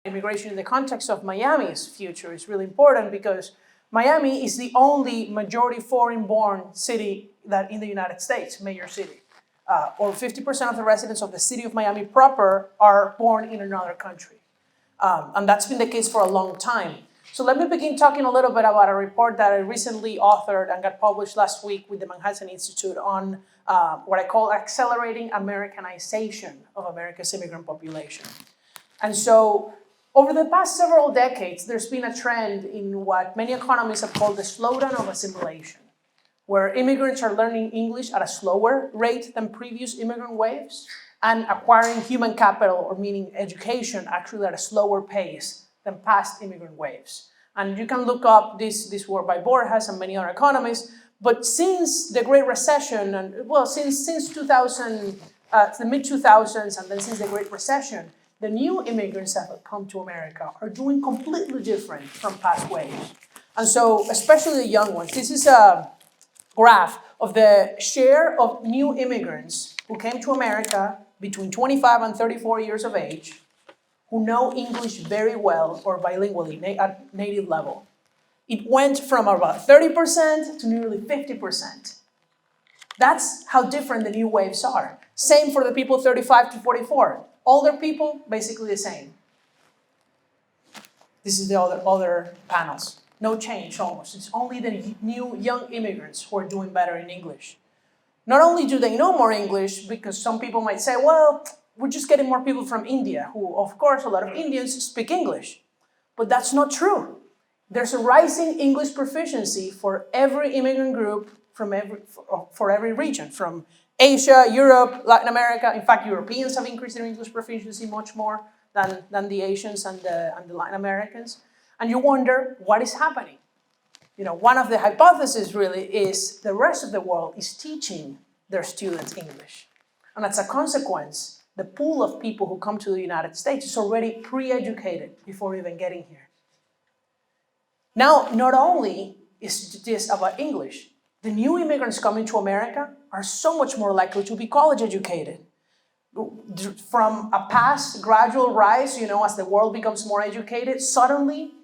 immigration in the context of Miami's future is really important because Miami is the only majority foreign-born city that in the United States, major city. Or 50% of the residents of the city of Miami proper are born in another country. And that's been the case for a long time. So let me begin talking a little bit about a report that I recently authored and got published last week with the Manhattan Institute on what I call accelerating Americanization of America's immigrant population. And so over the past several decades, there's been a trend in what many economists have called the slowdown of assimilation, where immigrants are learning English at a slower rate than previous immigrant waves and acquiring human capital, or meaning education, actually at a slower pace than past immigrant waves. And you can look up this work by Borges and many other economists, but since the Great Recession, and well, since 2000, the mid-2000s, and then since the Great Recession, the new immigrants that have come to America are doing completely different from past waves. And so, especially the young ones, this is a graph of the share of new immigrants who came to America between 25 and 34 years of age, who know English very well or bilingually at native level. It went from about 30% to nearly 50%. That's how different the new waves are. Same for the people 35 to 44. Older people, basically the same. This is the other panels. No change almost. It's only the new young immigrants who are doing better in English. Not only do they know more English, because some people might say, well, we're just getting more people from India, who, of course, a lot of Indians speak English. But that's not true. There's a rising English proficiency for every immigrant group for every region, from Asia, Europe, Latin America. In fact, Europeans have increased their English proficiency much more than the Asians and the Latin Americans. And you wonder, what is happening? You know, one of the hypotheses really is the rest of the world is teaching their students English. And as a consequence, the pool of people who come to the United States is already pre-educated before even getting here. Now, not only is this about English, the new immigrants coming to America are so much more likely to be college educated. From a past gradual rise, as the world becomes more educated, suddenly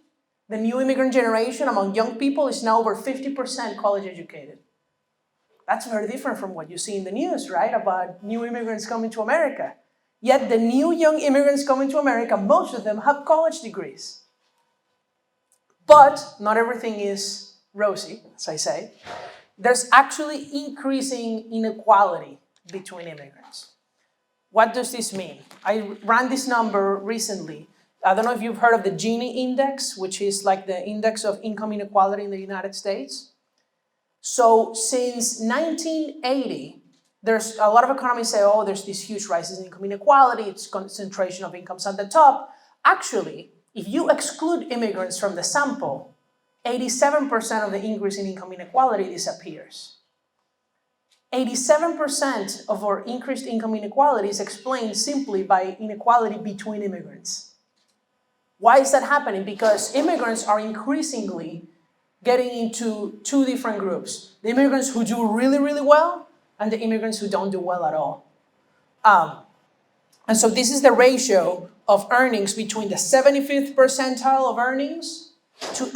the new immigrant generation among young people is now over 50% college educated. That's very different from what you see in the news, right? About new immigrants coming to America. Yet the new young immigrants coming to America, most of them have college degrees. But not everything is rosy, as I say. There's actually increasing inequality between immigrants. What does this mean? I ran this number recently. I don't know if you've heard of the Gini index, which is like the index of income inequality in the United States. So since 1980, there's a lot of economists say, oh, there's this huge rise in income inequality, it's concentration of incomes at the top. Actually, if you exclude immigrants from the sample, 87% of the increase in income inequality disappears. 87% of our increased income inequality is explained simply by inequality between immigrants. Why is that happening? Because immigrants are increasingly getting into two different groups. The immigrants who do really, really well and the immigrants who don't do well at all. And so this is the ratio of earnings between the 75th percentile of earnings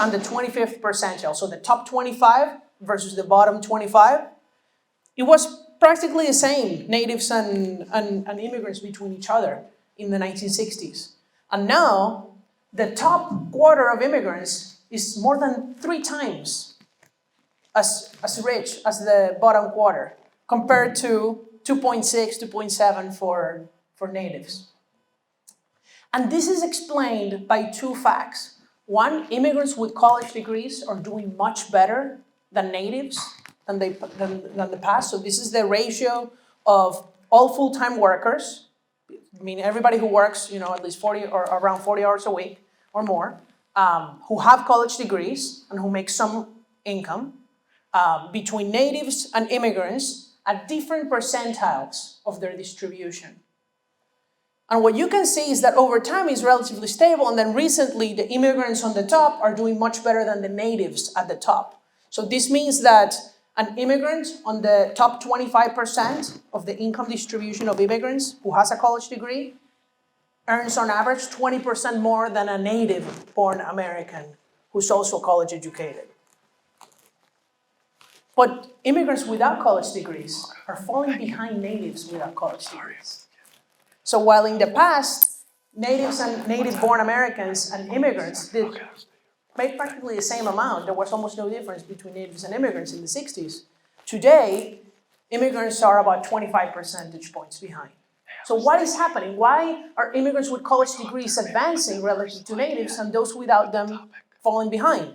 and the 25th percentile. So the top 25 versus the bottom 25. It was practically the same, natives and immigrants between each other in the 1960s. And now, the top quarter of immigrants is more than 3 times as rich as the bottom quarter, compared to 2.6, 2.7 for natives. And this is explained by 2 facts. One, immigrants with college degrees are doing much better than natives than the past. So this is the ratio of all full-time workers, I mean everybody who works, at least 40 or around 40 hours a week or more, who have college degrees and who make some income, between natives and immigrants at different percentiles of their distribution. And what you can see is that over time is relatively stable, and then recently the immigrants on the top are doing much better than the natives at the top. So this means that an immigrant on the top 25% of the income distribution of immigrants who has a college degree earns on average 20% more than a native-born American who's also college educated. But immigrants without college degrees are falling behind natives without college degrees. So while in the past, natives and native-born Americans and immigrants made practically the same amount, there was almost no difference between natives and immigrants in the 60s. Today, immigrants are about 25 percentage points behind. So what is happening? Why are immigrants with college degrees advancing relative to natives and those without them falling behind?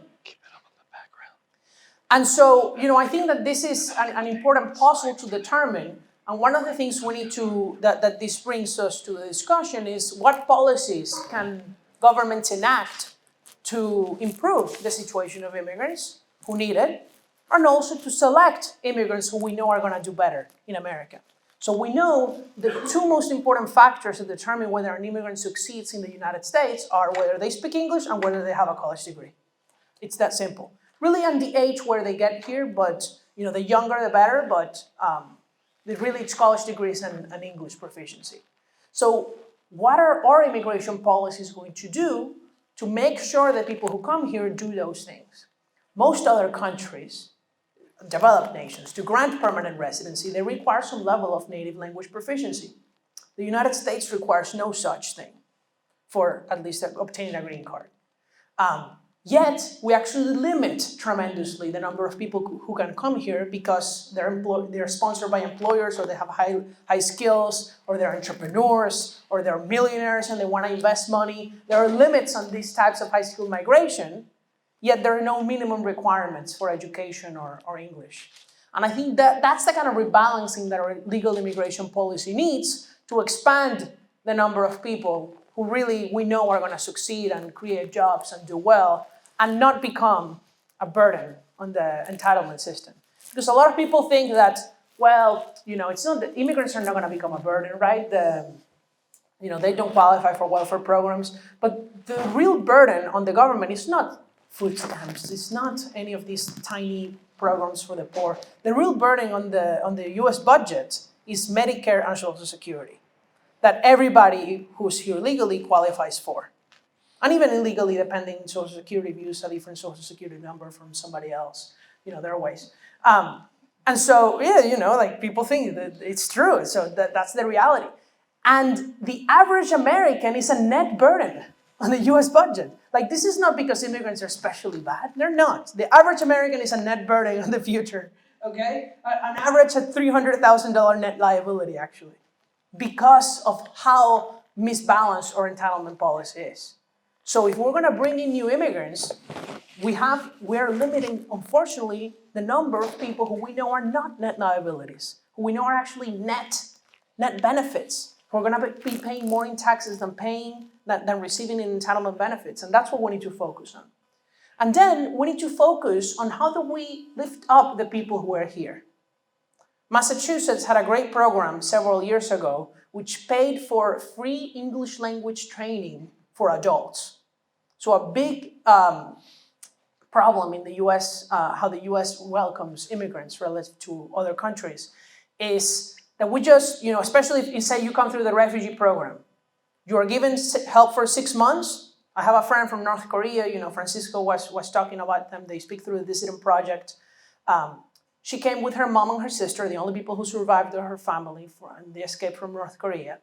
And so, I think that this is an important puzzle to determine. And one of the things we need to, that this brings us to the discussion is what policies can governments enact to improve the situation of immigrants who need it, and also to select immigrants who we know are going to do better in America. So we know the two most important factors to determine whether an immigrant succeeds in the United States are whether they speak English and whether they have a college degree. It's that simple. Really on the age where they get here, but the younger the better, but really it's college degrees and English proficiency. So what are our immigration policies going to do to make sure that people who come here do those things? Most other countries, developed nations, to grant permanent residency, they require some level of native language proficiency. The United States requires no such thing for at least obtaining a green card. Yet, we actually limit tremendously the number of people who can come here because they're sponsored by employers, or they have high skills, or they're entrepreneurs, or they're millionaires and they want to invest money. There are limits on these types of high school migration, yet there are no minimum requirements for education or English. And I think that's the kind of rebalancing that our legal immigration policy needs to expand the number of people who really we know are going to succeed and create jobs and do well, and not become a burden on the entitlement system. Because a lot of people think that, well, it's not that immigrants are not going to become a burden, right? They don't qualify for welfare programs. But the real burden on the government is not food stamps. It's not any of these tiny programs for the poor. The real burden on the US budget is Medicare and Social Security, that everybody who's here legally qualifies for. And even illegally, depending on Social Security, if you use a different Social Security number from somebody else, there are ways. And so, people think that it's true. So that's the reality. And the average American is a net burden on the US budget. This is not because immigrants are especially bad. They're not. The average American is a net burden on the future, okay? An average at $300,000 net liability, actually, because of how misbalanced our entitlement policy is. So if we're going to bring in new immigrants, we're limiting, unfortunately, the number of people who we know are not net liabilities, who we know are actually net benefits, who are going to be paying more in taxes than receiving in entitlement benefits. And that's what we need to focus on. And then we need to focus on how do we lift up the people who are here. Massachusetts had a great program several years ago, which paid for free English language training for adults. So a big problem in the US, how the US welcomes immigrants relative to other countries, is that we just, especially if you say you come through the refugee program, you are given help for 6 months. I have a friend from North Korea, Francisco was talking about them. They speak through the Dissident Project. She came with her mom and her sister, the only people who survived her family, and they escaped from North Korea.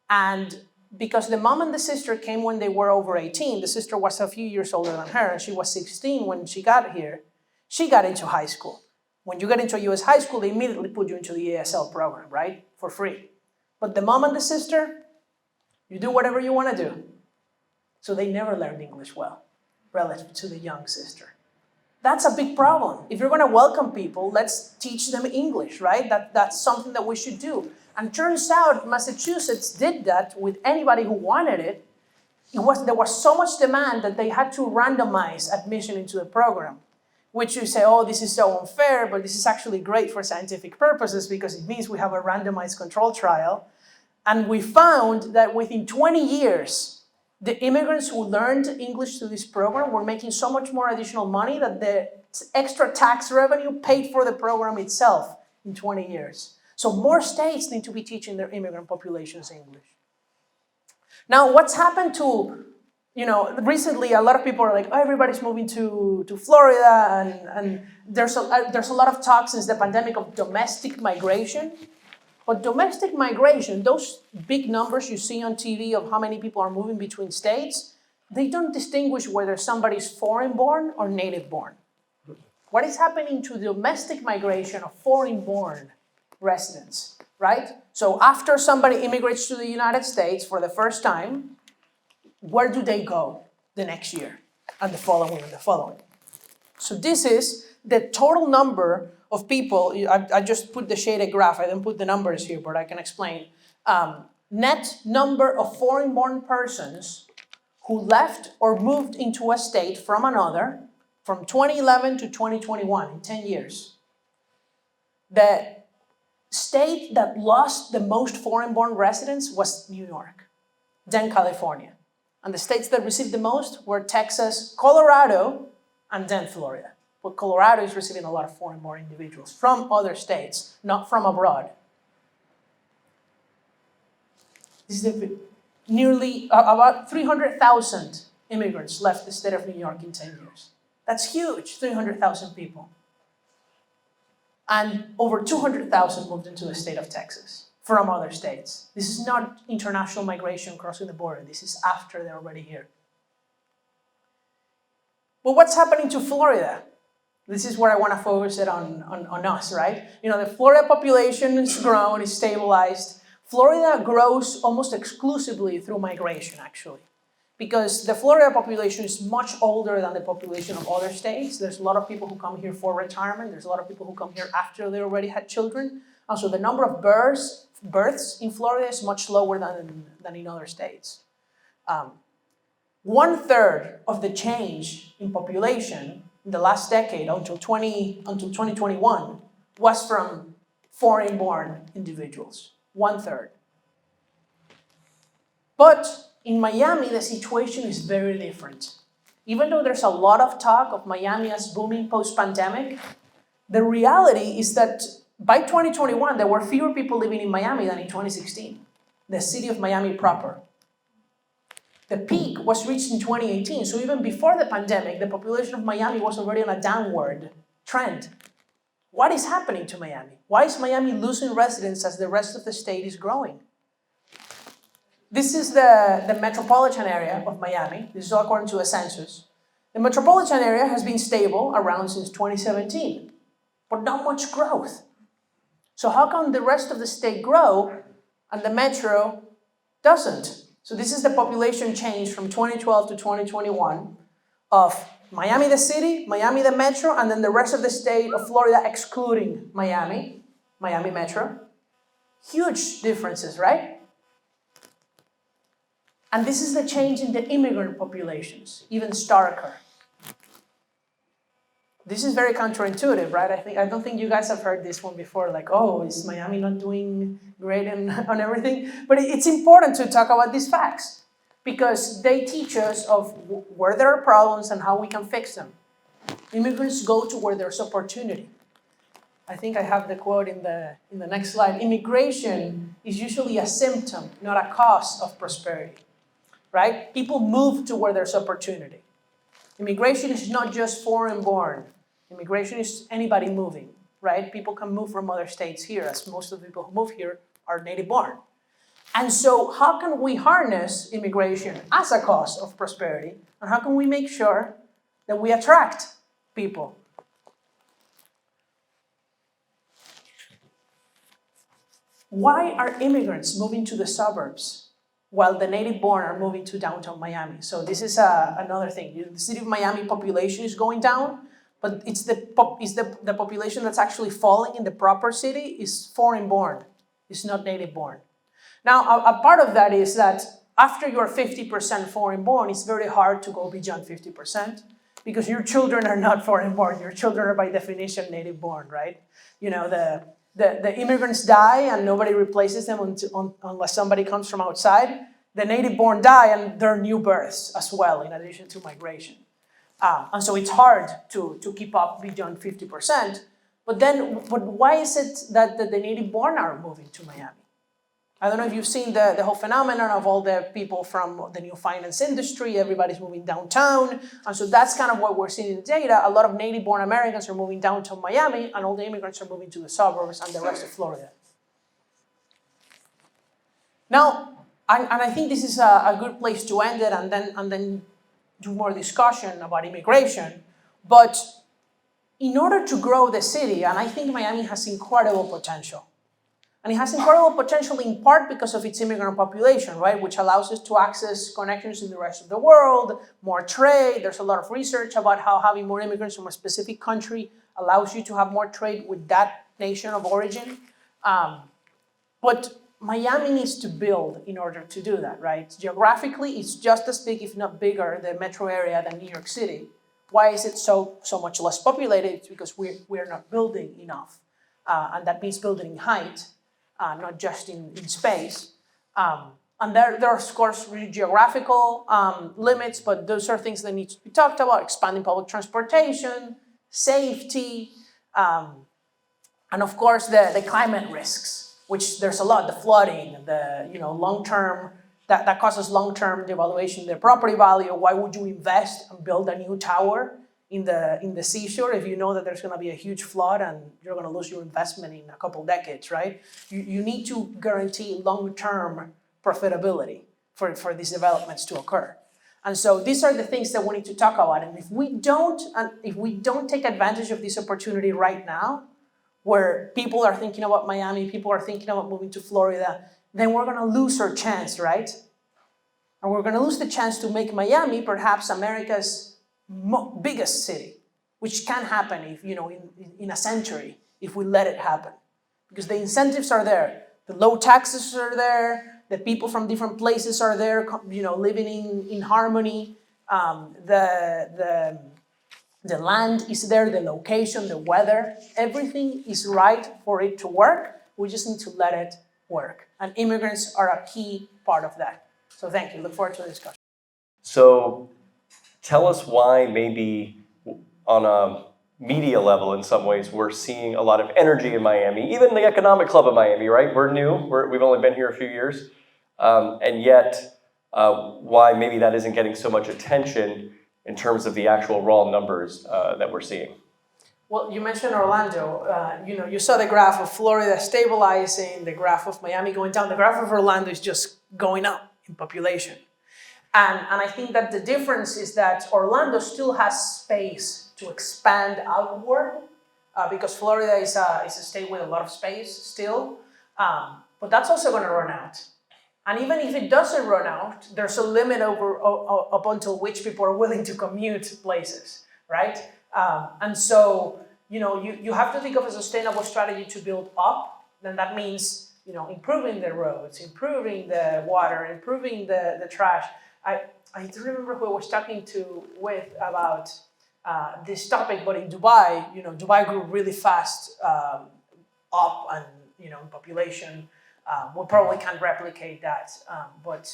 And because the mom and the sister came when they were over 18, the sister was a few years older than her, and she was 16 when she got here, she got into high school. When you get into a US high school, they immediately put you into the ASL program, right? For free. But the mom and the sister, you do whatever you want to do. So they never learned English well, relative to the young sister. That's a big problem. If you're going to welcome people, let's teach them English, right? That's something that we should do. And turns out Massachusetts did that with anybody who wanted it. There was so much demand that they had to randomize admission into the program, which you say, oh, this is so unfair, but this is actually great for scientific purposes because it means we have a randomized control trial. And we found that within 20 years, the immigrants who learned English through this program were making so much more additional money that the extra tax revenue paid for the program itself in 20 years. So more states need to be teaching their immigrant populations English. Now, what's happened to, recently a lot of people are like, oh, everybody's moving to Florida, and there's a lot of talk since the pandemic of domestic migration. But domestic migration, those big numbers you see on TV of how many people are moving between states, they don't distinguish whether somebody's foreign-born or native-born. What is happening to domestic migration of foreign-born residents, right? So after somebody immigrates to the United States for the first time, where do they go the next year and the following and the following? So this is the total number of people. I just put the shaded graph. I didn't put the numbers here, but I can explain. Net number of foreign-born persons who left or moved into a state from another from 2011 to 2021, in 10 years. The state that lost the most foreign-born residents was New York, then California. And the states that received the most were Texas, Colorado, and then Florida. But Colorado is receiving a lot of foreign-born individuals from other states, not from abroad. This is nearly about 300,000 immigrants left the state of New York in 10 years. That's huge, 300,000 people. And over 200,000 moved into the state of Texas from other states. This is not international migration crossing the border. This is after they're already here. But what's happening to Florida? This is where I want to focus it on us, right? The Florida population is grown, is stabilized. Florida grows almost exclusively through migration, actually. Because the Florida population is much older than the population of other states. There's a lot of people who come here for retirement. There's a lot of people who come here after they already had children. And so the number of births in Florida is much lower than in other states. 1/3 of the change in population in the last decade, until 2021, was from foreign-born individuals. 1/3. But in Miami, the situation is very different. Even though there's a lot of talk of Miami as booming post-pandemic, the reality is that by 2021, there were fewer people living in Miami than in 2016, the city of Miami proper. The peak was reached in 2018, so even before the pandemic, the population of Miami was already on a downward trend. What is happening to Miami? Why is Miami losing residents as the rest of the state is growing? This is the metropolitan area of Miami. This is all according to a census. The metropolitan area has been stable around since 2017, but not much growth. So how come the rest of the state grow and the metro doesn't? So this is the population change from 2012 to 2021 of Miami the city, Miami the metro, and then the rest of the state of Florida excluding Miami metro. Huge differences, right? And this is the change in the immigrant populations, even starker. This is very counterintuitive, right? I don't think you guys have heard this one before, like, oh, is Miami not doing great on everything? But it's important to talk about these facts because they teach us of where there are problems and how we can fix them. Immigrants go to where there's opportunity. I think I have the quote in the next slide. Immigration is usually a symptom, not a cause of prosperity, right? People move to where there's opportunity. Immigration is not just foreign-born. Immigration is anybody moving, right? People can move from other states here, as most of the people who move here are native-born. And so how can we harness immigration as a cause of prosperity? And how can we make sure that we attract people? Why are immigrants moving to the suburbs while the native-born are moving to downtown Miami? So this is another thing. The city of Miami population is going down, but it's the population that's actually falling in the proper city is foreign-born. It's not native-born. Now, a part of that is that after you're 50% foreign-born, it's very hard to go beyond 50% because your children are not foreign-born. Your children are by definition native-born, right? The immigrants die and nobody replaces them unless somebody comes from outside. The native-born die and there are new births as well, in addition to migration. And so it's hard to keep up beyond 50%. But why is it that the native-born are moving to Miami? I don't know if you've seen the whole phenomenon of all the people from the new finance industry, everybody's moving downtown. And so that's kind of what we're seeing in the data. A lot of native-born Americans are moving down to Miami, and all the immigrants are moving to the suburbs and the rest of Florida. Now, and I think this is a good place to end it and then do more discussion about immigration. But in order to grow the city, and I think Miami has incredible potential. And it has incredible potential in part because of its immigrant population, right? Which allows us to access connections in the rest of the world, more trade. There's a lot of research about how having more immigrants from a specific country allows you to have more trade with that nation of origin. But Miami needs to build in order to do that, right? Geographically, it's just as big, if not bigger, the metro area than New York City. Why is it so much less populated? It's because we're not building enough. And that means building in height. Not just in space. And there are, of course, really geographical limits, but those are things that need to be talked about: expanding public transportation, safety, and of course, the climate risks, which there's a lot, the flooding, the long-term, that causes long-term devaluation of the property value. Why would you invest and build a new tower in the seashore if you know that there's going to be a huge flood and you're going to lose your investment in a couple decades, right? You need to guarantee long-term profitability for these developments to occur. And so these are the things that we need to talk about. And if we don't take advantage of this opportunity right now, where people are thinking about Miami, people are thinking about moving to Florida, then we're going to lose our chance, right? And we're going to lose the chance to make Miami perhaps America's biggest city, which can happen if in a century if we let it happen, because the incentives are there, the low taxes are there, the people from different places are there, living in harmony. The land is there, the location, the weather, everything is right for it to work. We just need to let it work, and immigrants are a key part of that. So thank you. Look forward to the discussion. So tell us why maybe on a media level in some ways we're seeing a lot of energy in Miami, even the Economic Club of Miami, right? We're new, we've only been here a few years, and yet why maybe that isn't getting so much attention in terms of the actual raw numbers that we're seeing. Well, you mentioned Orlando. You saw the graph of Florida stabilizing, the graph of Miami going down. The graph of Orlando is just going up in population. And I think that the difference is that Orlando still has space to expand outward because Florida is a state with a lot of space still. But that's also going to run out. And even if it doesn't run out, there's a limit up until which people are willing to commute places, right? And so, you have to think of a sustainable strategy to build up. Then that means, improving the roads, improving the water, improving the trash. I do remember who I was talking with about this topic, but in Dubai, Dubai grew really fast up and, in population. We probably can't replicate that, but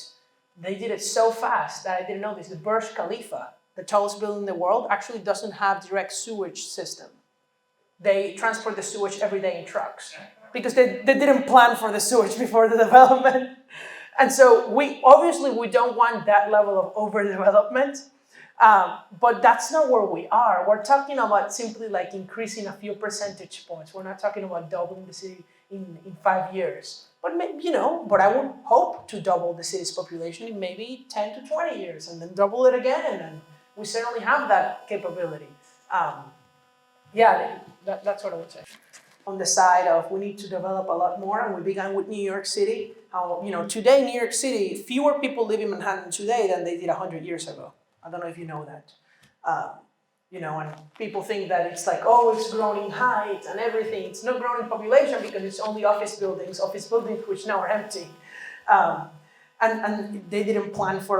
they did it so fast that I didn't know this. The Burj Khalifa, the tallest building in the world, actually doesn't have direct sewage system. They transport the sewage every day in trucks because they didn't plan for the sewage before the development. And so we don't want that level of overdevelopment, but that's not where we are. We're talking about simply like increasing a few percentage points. We're not talking about doubling the city in 5 years. But but I would hope to double the city's population in maybe 10 to 20 years and then double it again. And we certainly have that capability. That's what I would say. On the side of we need to develop a lot more, and we began with New York City. Today, New York City, fewer people live in Manhattan today than they did 100 years ago. I don't know if you know that. And people think that it's like, it's growing in height and everything. It's not growing in population because it's only office buildings which now are empty. And they didn't plan for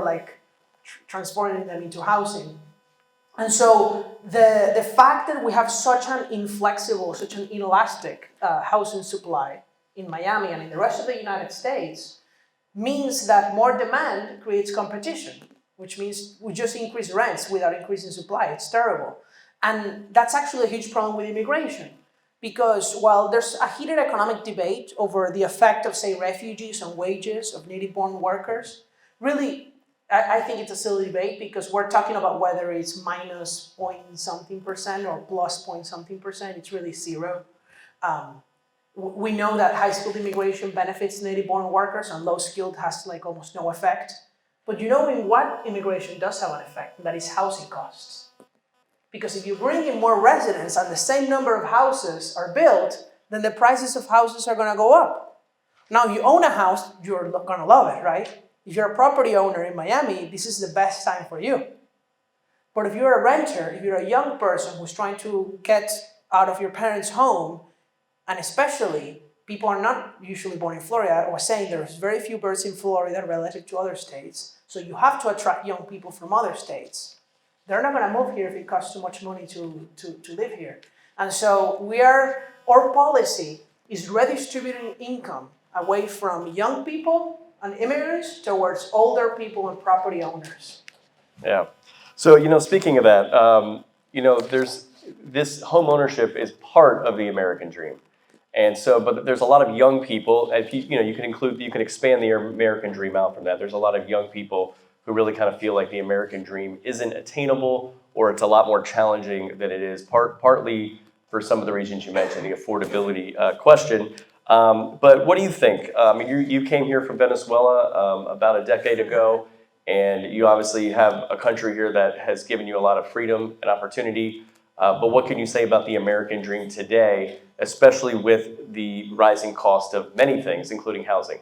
transforming them into housing. And so the fact that we have such an inflexible, such an inelastic housing supply in Miami and in the rest of the United States means that more demand creates competition, which means we just increase rents without increasing supply. It's terrible. And that's actually a huge problem with immigration. because while there's a heated economic debate over the effect of, say, refugees on wages of native-born workers, really, I think it's a silly debate because we're talking about whether it's minus point something percent or plus point something percent. It's really zero. We know that high-skilled immigration benefits native-born workers and low-skilled has like almost no effect. But you know in what immigration does have an effect, and that is housing costs. Because if you bring in more residents and the same number of houses are built, then the prices of houses are gonna go up. Now, if you own a house, you're gonna love it, right? If you're a property owner in Miami, this is the best time for you. But if you're a renter, if you're a young person who's trying to get out of your parents' home, and especially people are not usually born in Florida, I was saying there's very few births in Florida relative to other states, so you have to attract young people from other states. They're not gonna move here if it costs too much money to live here. And so our policy is redistributing income away from young people and immigrants towards older people and property owners. Yeah. So, speaking of that, there's this home ownership is part of the American dream. And so, but there's a lot of young people, and you can expand the American dream out from that. There's a lot of young people who really kind of feel like the American dream isn't attainable, or it's a lot more challenging than it is, partly for some of the reasons you mentioned, the affordability question. But what do you think? You came here from Venezuela about a decade ago, and you obviously have a country here that has given you a lot of freedom and opportunity. But what can you say about the American dream today, especially with the rising cost of many things, including housing?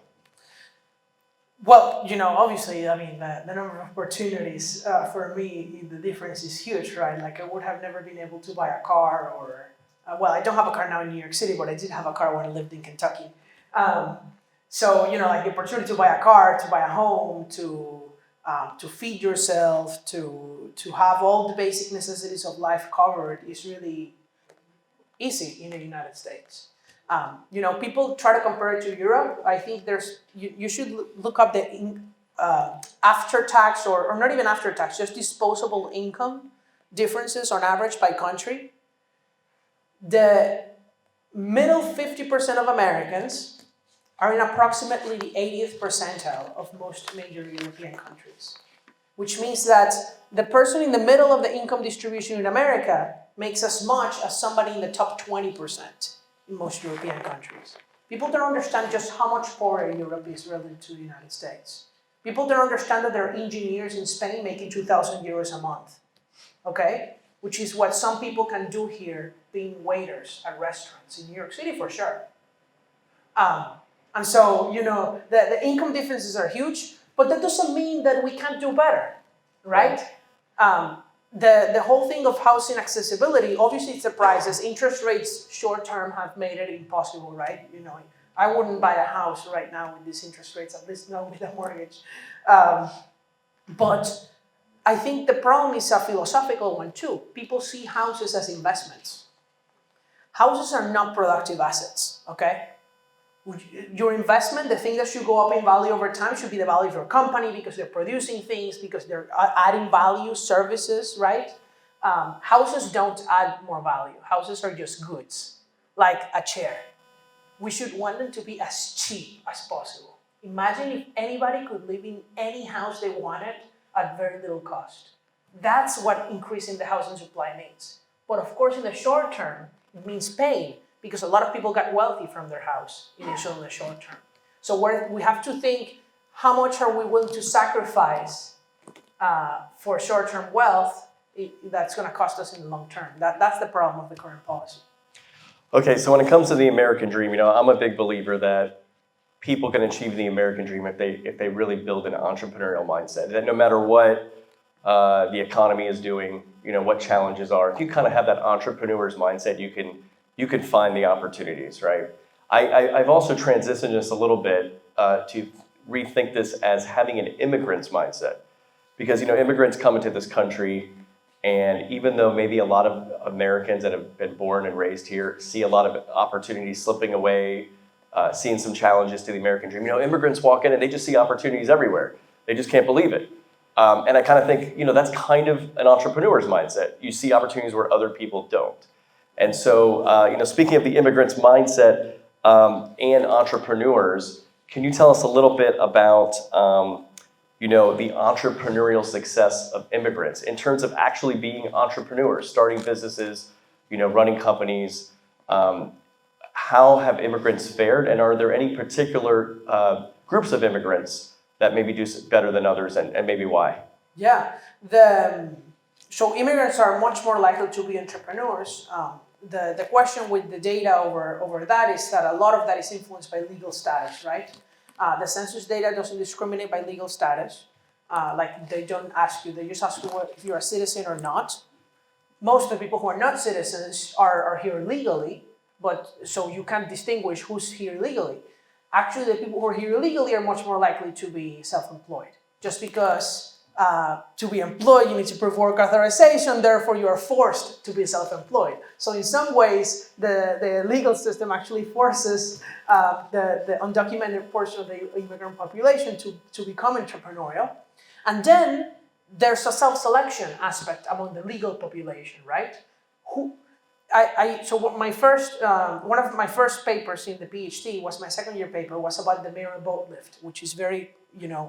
Well, obviously, the number of opportunities for me, the difference is huge, right? Like I would have never been able to buy a car or, I don't have a car now in New York City, but I did have a car when I lived in Kentucky. So, like the opportunity to buy a car, to buy a home, to feed yourself, to have all the basic necessities of life covered is really easy in the United States. People try to compare it to Europe. I think you should look up the after tax or not even after tax, just disposable income differences on average by country. The middle 50% of Americans are in approximately the 80th percentile of most major European countries, which means that the person in the middle of the income distribution in America makes as much as somebody in the top 20% in most European countries. People don't understand just how much poorer Europe is relative to the United States. People don't understand that there are engineers in Spain making 2,000 euros a month, okay? Which is what some people can do here being waiters at restaurants in New York City for sure. And so, the income differences are huge, but that doesn't mean that we can't do better, right? The whole thing of housing accessibility, obviously it's the prices. Interest rates short-term have made it impossible, right? I wouldn't buy a house right now with these interest rates, at least not with a mortgage. But I think the problem is a philosophical one too. People see houses as investments. Houses are not productive assets, okay? Your investment, the thing that should go up in value over time should be the value of your company because they're producing things, because they're adding value, services, right? Houses don't add more value. Houses are just goods, like a chair. We should want them to be as cheap as possible. Imagine if anybody could live in any house they wanted at very little cost. That's what increasing the housing supply means. But of course, in the short term, it means pain, because a lot of people got wealthy from their house initially in the short term. So we have to think, how much are we willing to sacrifice for short-term wealth that's going to cost us in the long term? That's the problem of the current policy. Okay, so when it comes to the American dream, I'm a big believer that people can achieve the American dream if they really build an entrepreneurial mindset. That no matter what the economy is doing, what challenges are, if you kind of have that entrepreneur's mindset, you can find the opportunities, right? I've also transitioned just a little bit to rethink this as having an immigrant's mindset. Because, immigrants come into this country, and even though maybe a lot of Americans that have been born and raised here see a lot of opportunities slipping away, seeing some challenges to the American dream, immigrants walk in and they just see opportunities everywhere. They just can't believe it. And I kind of think, that's kind of an entrepreneur's mindset. You see opportunities where other people don't. And so, speaking of the immigrants' mindset and entrepreneurs, can you tell us a little bit about, the entrepreneurial success of immigrants in terms of actually being entrepreneurs, starting businesses, running companies? How have immigrants fared, and are there any particular groups of immigrants that maybe do better than others, and maybe why? Yeah, so immigrants are much more likely to be entrepreneurs. The question with the data over that is that a lot of that is influenced by legal status, right? The census data doesn't discriminate by legal status. Like they don't ask you, they just ask you if you're a citizen or not. Most of the people who are not citizens are here legally, but so you can't distinguish who's here legally. Actually, the people who are here illegally are much more likely to be self-employed. Just because to be employed, you need to prove work authorization, therefore you are forced to be self-employed. So in some ways, the legal system actually forces the undocumented portion of the immigrant population to become entrepreneurial. And then there's a self-selection aspect among the legal population, right? One of my first papers in the PhD was my second year paper was about the mayoral boat lift, which is very,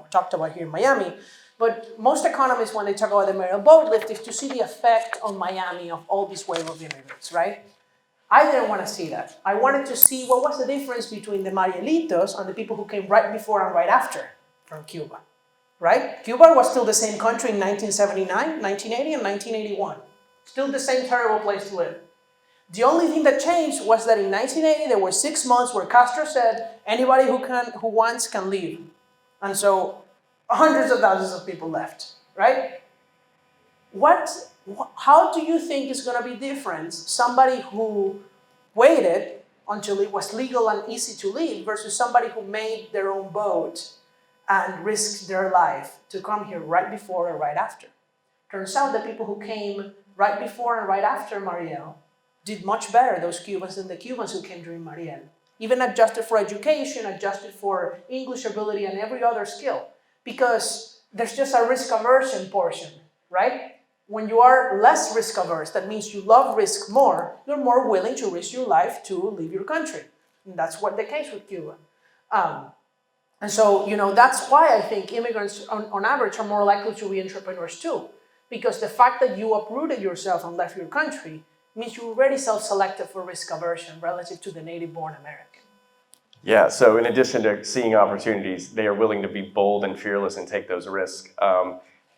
talked about here in Miami. But most economists, when they talk about the mayoral boat lift, is to see the effect on Miami of all this wave of immigrants, right? I didn't want to see that. I wanted to see what was the difference between the Marielitos and the people who came right before and right after from Cuba, right? Cuba was still the same country in 1979, 1980, and 1981. Still the same terrible place to live. The only thing that changed was that in 1980, there were 6 months where Castro said, anybody who wants can leave. And so hundreds of thousands of people left, right? How do you think is going to be different? Somebody who waited until it was legal and easy to leave versus somebody who made their own boat and risked their life to come here right before or right after. Turns out the people who came right before and right after Mariel did much better, those Cubans, than the Cubans who came during Mariel. Even adjusted for education, adjusted for English ability and every other skill. Because there's just a risk aversion portion, right? When you are less risk averse, that means you love risk more, you're more willing to risk your life to leave your country. And that's what the case with Cuba. And so, that's why I think immigrants on average are more likely to be entrepreneurs too. Because the fact that you uprooted yourself and left your country means you're already self-selected for risk aversion relative to the native-born American. Yeah, so in addition to seeing opportunities, they are willing to be bold and fearless and take those risks.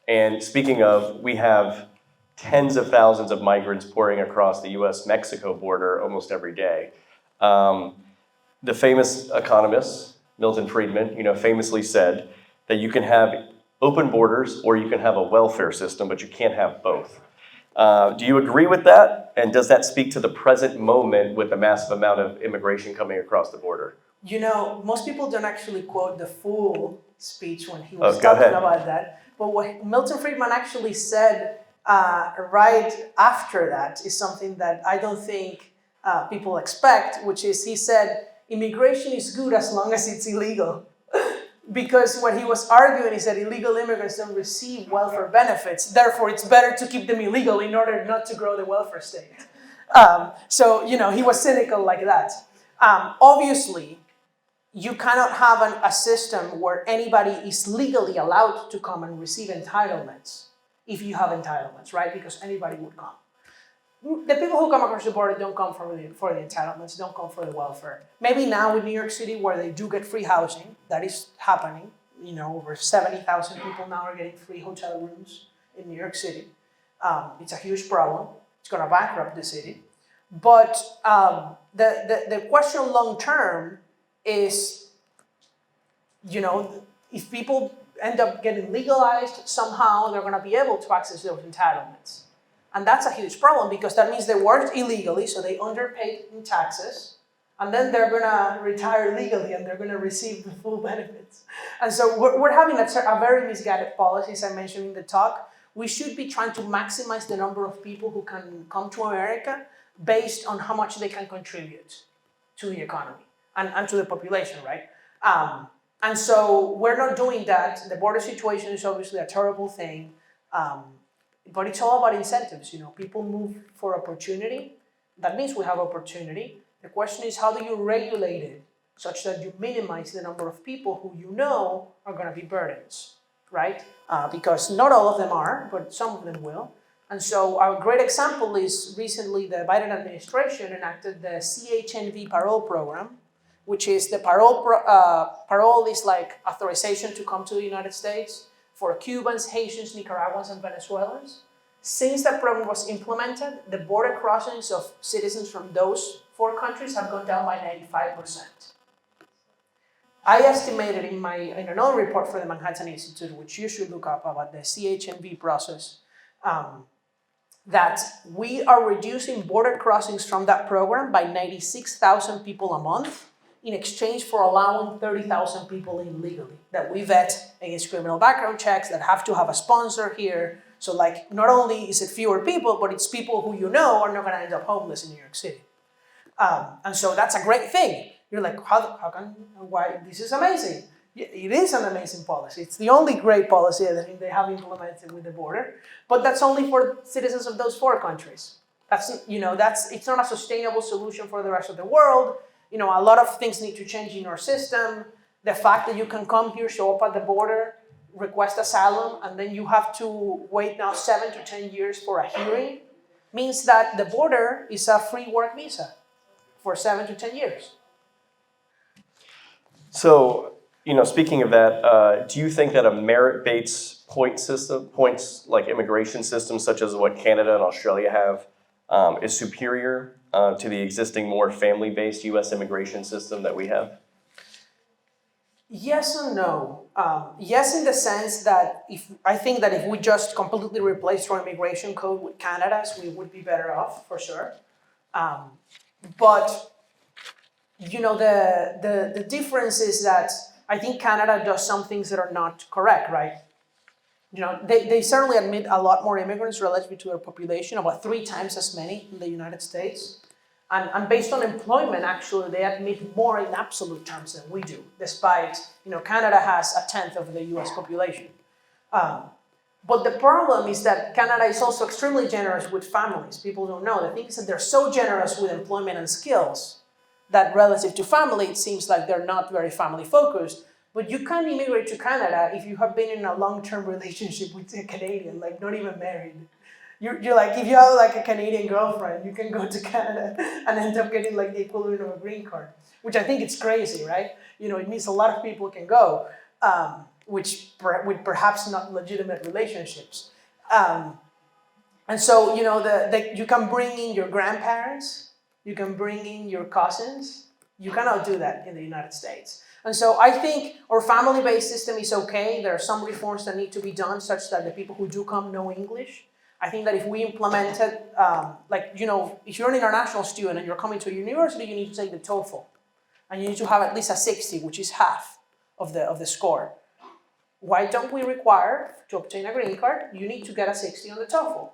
And speaking of, we have tens of thousands of migrants pouring across the US-Mexico border almost every day. The famous economist, Milton Friedman, famously said that you can have open borders or you can have a welfare system, but you can't have both. Do you agree with that? And does that speak to the present moment with the massive amount of immigration coming across the border? Most people don't actually quote the full speech when he was talking about that. But what Milton Friedman actually said right after that is something that I don't think people expect, which is he said, immigration is good as long as it's illegal. Because what he was arguing is that illegal immigrants don't receive welfare benefits. Therefore, it's better to keep them illegal in order not to grow the welfare state. So, he was cynical like that. Obviously, you cannot have a system where anybody is legally allowed to come and receive entitlements if you have entitlements, right? Because anybody would come. The people who come across the border don't come for the entitlements, don't come for the welfare. Maybe now in New York City where they do get free housing, that is happening. Over 70,000 people now are getting free hotel rooms in New York City. It's a huge problem. It's going to bankrupt the city. But the question long term is, if people end up getting legalized somehow, they're going to be able to access those entitlements. And that's a huge problem because that means they worked illegally, so they underpaid in taxes, and then they're going to retire legally and they're going to receive the full benefits. And so we're having a very misguided policy, as I mentioned in the talk. We should be trying to maximize the number of people who can come to America based on how much they can contribute to the economy and to the population, right? And so we're not doing that. The border situation is obviously a terrible thing. But it's all about incentives, People move for opportunity. That means we have opportunity. The question is, how do you regulate it such that you minimize the number of people who you know are going to be burdens, right? Because not all of them are, but some of them will. And so a great example is recently the Biden administration enacted the CHNV parole program, which is the parole is like authorization to come to the United States for Cubans, Haitians, Nicaraguans, and Venezuelans. Since that program was implemented, the border crossings of citizens from those 4 countries have gone down by 95%. I estimated in another report for the Manhattan Institute, which you should look up about the CHNV process, that we are reducing border crossings from that program by 96,000 people a month in exchange for allowing 30,000 people in legally, that we vet against criminal background checks, that have to have a sponsor here. So like, not only is it fewer people, but it's people who you know are not gonna end up homeless in New York City. And so that's a great thing. You're like, why, this is amazing. It is an amazing policy. It's the only great policy I think they have implemented with the border, but that's only for citizens of those 4 countries. It's not a sustainable solution for the rest of the world. A lot of things need to change in our system. The fact that you can come here, show up at the border, request asylum, and then you have to wait now 7 to 10 years for a hearing means that the border is a free work visa for 7 to 10 years. So, speaking of that, do you think that a merit-based points like immigration system, such as what Canada and Australia have, is superior to the existing more family-based U.S. immigration system that we have? Yes and no. Yes, in the sense that I think that if we just completely replaced our immigration code with Canada's, we would be better off for sure. But the difference is that I think Canada does some things that are not correct, right? They certainly admit a lot more immigrants relative to their population, about 3 times as many in the United States. And based on employment, actually, they admit more in absolute terms than we do, despite, Canada has 1/10 of the US population. But the problem is that Canada is also extremely generous with families. People don't know. The thing is that they're so generous with employment and skills that relative to family, it seems like they're not very family focused. But you can't immigrate to Canada if you have been in a long-term relationship with a Canadian, like not even married. You're like, if you have like a Canadian girlfriend, you can go to Canada and end up getting like the equivalent of a green card, which I think it's crazy, right? It means a lot of people can go, with perhaps not legitimate relationships. And so, you can bring in your grandparents, you can bring in your cousins. You cannot do that in the United States. And so I think our family-based system is okay. There are some reforms that need to be done such that the people who do come know English. I think that if we implemented, if you're an international student and you're coming to a university, you need to take the TOEFL. And you need to have at least a 60, which is half of the score. Why don't we require, to obtain a green card, you need to get a 60 on the TOEFL?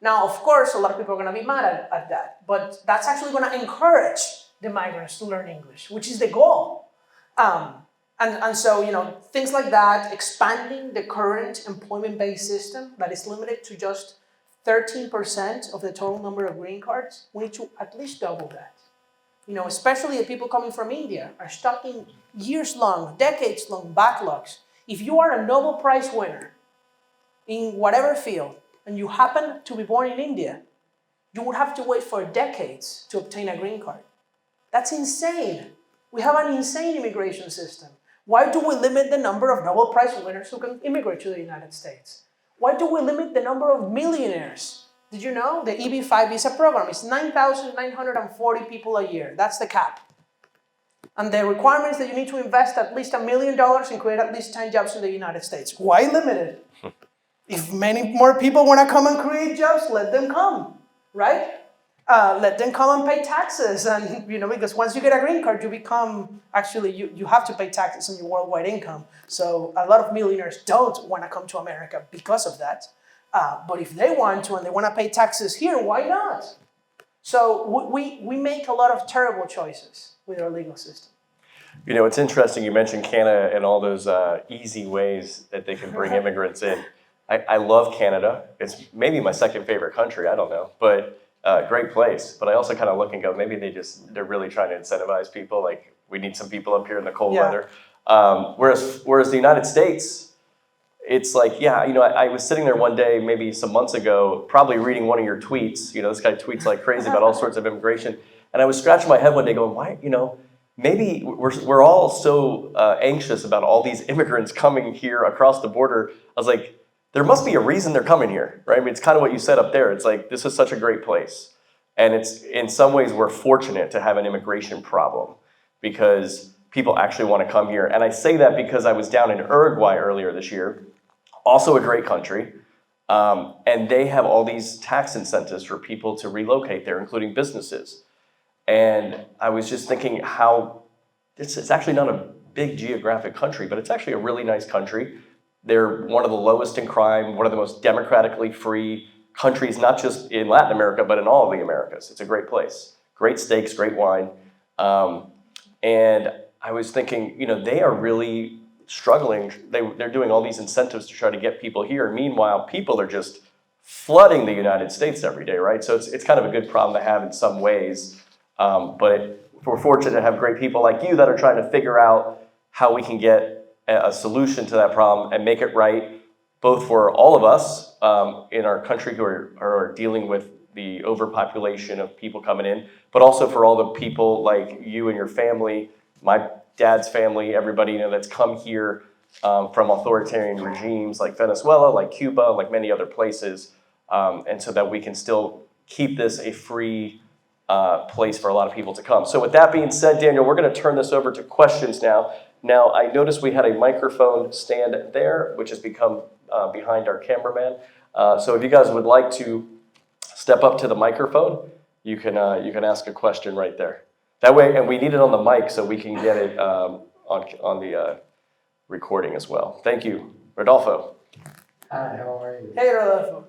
Now, of course, a lot of people are going to be mad at that, but that's actually going to encourage the migrants to learn English, which is the goal. And so, things like that, expanding the current employment-based system that is limited to just 13% of the total number of green cards, we need to at least double that. Especially the people coming from India are stuck in years-long, decades-long backlogs. If you are a Nobel Prize winner in whatever field, and you happen to be born in India, you would have to wait for decades to obtain a green card. That's insane. We have an insane immigration system. Why do we limit the number of Nobel Prize winners who can immigrate to the United States? Why do we limit the number of millionaires? Did you know the EB-5 visa program is 9,940 people a year? That's the cap. And the requirement is that you need to invest at least $1 million and create at least 10 jobs in the United States. Why limit it? If many more people want to come and create jobs, let them come, right? Let them come and pay taxes. And, because once you get a green card, you become, you have to pay taxes on your worldwide income. So a lot of millionaires don't want to come to America because of that. But if they want to and they want to pay taxes here, why not? So we make a lot of terrible choices with our legal system. It's interesting you mentioned Canada and all those easy ways that they can bring immigrants in. I love Canada. It's maybe my second favorite country. I don't know. But great place. But I also kind of look and go, maybe they're really trying to incentivize people. Like, we need some people up here in the cold weather. Whereas the United States, it's like, yeah, I was sitting there one day, maybe some months ago, probably reading one of your tweets. This guy tweets like crazy about all sorts of immigration. And I was scratching my head one day going, why, maybe we're all so anxious about all these immigrants coming here across the border. I was like, there must be a reason they're coming here, right? I mean, it's kind of what you said up there. It's like, this is such a great place. And it's, in some ways, we're fortunate to have an immigration problem because people actually want to come here. And I say that because I was down in Uruguay earlier this year, also a great country. And they have all these tax incentives for people to relocate there, including businesses. And I was just thinking how it's actually not a big geographic country, but it's actually a really nice country. They're one of the lowest in crime, one of the most democratically free countries, not just in Latin America, but in all of the Americas. It's a great place. Great steaks, great wine. And I was thinking, they are really struggling. They're doing all these incentives to try to get people here. Meanwhile, people are just flooding the United States every day, right? So it's kind of a good problem to have in some ways. But we're fortunate to have great people like you that are trying to figure out how we can get a solution to that problem and make it right, both for all of us in our country who are dealing with the overpopulation of people coming in, but also for all the people like you and your family, my dad's family, everybody that's come here from authoritarian regimes like Venezuela, like Cuba, like many other places, and so that we can still keep this a free place for a lot of people to come. So with that being said, Daniel, we're going to turn this over to questions now. Now, I noticed we had a microphone stand there, which has become behind our cameraman. So if you guys would like to step up to the microphone, you can ask a question right there. That way, and we need it on the mic so we can get it on the recording as well. Thank you. Rodolfo. Hi, how are you? Hey, Rodolfo.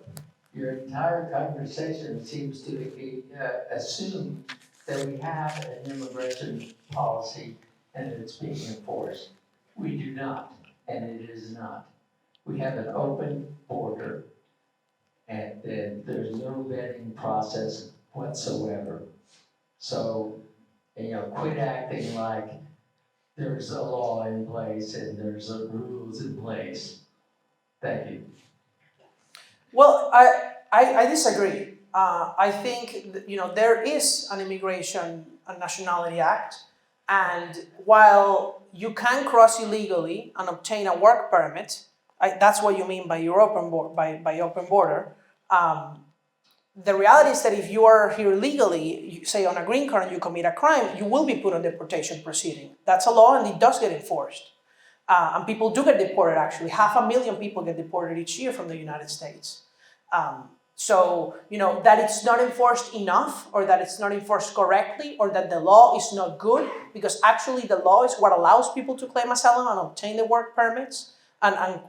Your entire conversation seems to be assume that we have an immigration policy and that it's being enforced. We do not, and it is not. We have an open border, and then there's no vetting process whatsoever. So, quit acting like there's a law in place and there's rules in place. Thank you. Well, I disagree. I think there is an Immigration and Nationality Act, and while you can cross illegally and obtain a work permit, that's what you mean by your open border. The reality is that if you are here legally, say on a green card, and you commit a crime, you will be put on deportation proceeding. That's a law, and it does get enforced. And people do get deported, actually. 500,000 people get deported each year from the United States. So, that it's not enforced enough, or that it's not enforced correctly, or that the law is not good, because actually the law is what allows people to claim asylum and obtain the work permits. And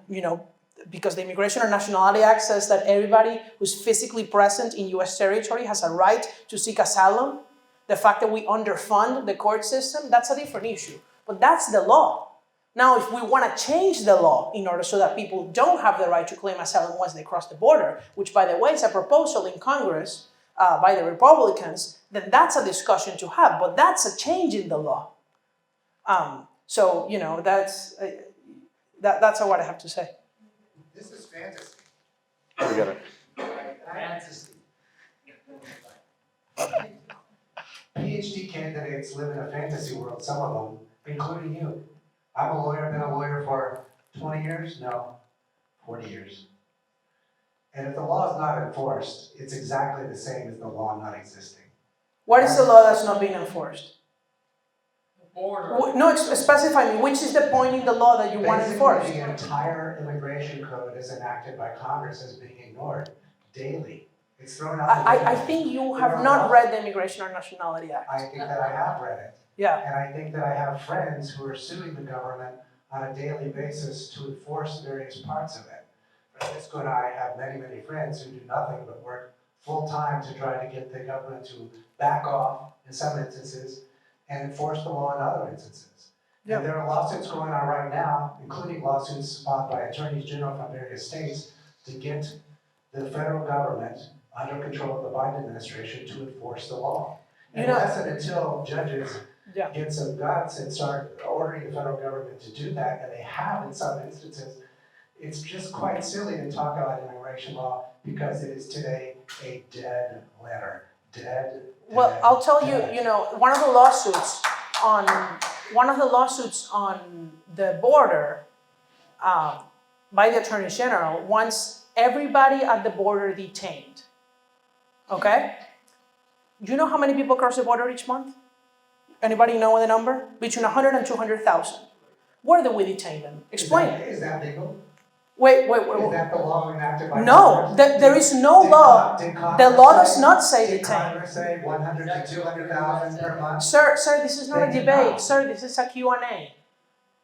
because the Immigration and Nationality Act says that everybody who's physically present in U.S. territory has a right to seek asylum. The fact that we underfund the court system, that's a different issue. But that's the law. Now, if we want to change the law in order so that people don't have the right to claim asylum once they cross the border, which, by the way, is a proposal in Congress by the Republicans, then that's a discussion to have. But that's a change in the law. So, that's what I have to say. This is fantasy. We got it. Fantasy. PhD candidates live in a fantasy world, some of them, including you. I'm a lawyer, been a lawyer for 20 years? No, 40 years. And if the law is not enforced, it's exactly the same as the law not existing. What is the law that's not being enforced? Border. No, specify me. Which is the point in the law that you want enforced? Basically, the entire immigration code is enacted by Congress as being ignored daily. It's thrown out. I think you have not read the Immigration and Nationality Act. I think that I have read it. Yeah. And I think that I have friends who are suing the government on a daily basis to enforce various parts of it. Francisco and I have many, many friends who do nothing but work full-time to try to get the government to back off in some instances and enforce the law in other instances. Yeah. And there are lawsuits going on right now, including lawsuits filed by attorneys general from various states to get the federal government under control of the Biden administration to enforce the law. You know- Unless and until judges Yeah. get some guts and start ordering the federal government to do that, and they have in some instances, it's just quite silly to talk about immigration law because it is today a dead letter. Dead. Well, dead, I'll tell you, dead. you know, one of the lawsuits on the border by the Attorney General wants everybody at the border detained. Okay? Do you know how many people cross the border each month? Anybody know the number? Between 100 and 200,000. Where do we detain them? Explain. Is that legal? Wait. Is that the law enacted by No, Congress? there is no law. Did The Congress law does not say Did detain. Congress say 100 to 200,000 per month? Sir, this is not a They did debate. not. Sir, this is a Q&A.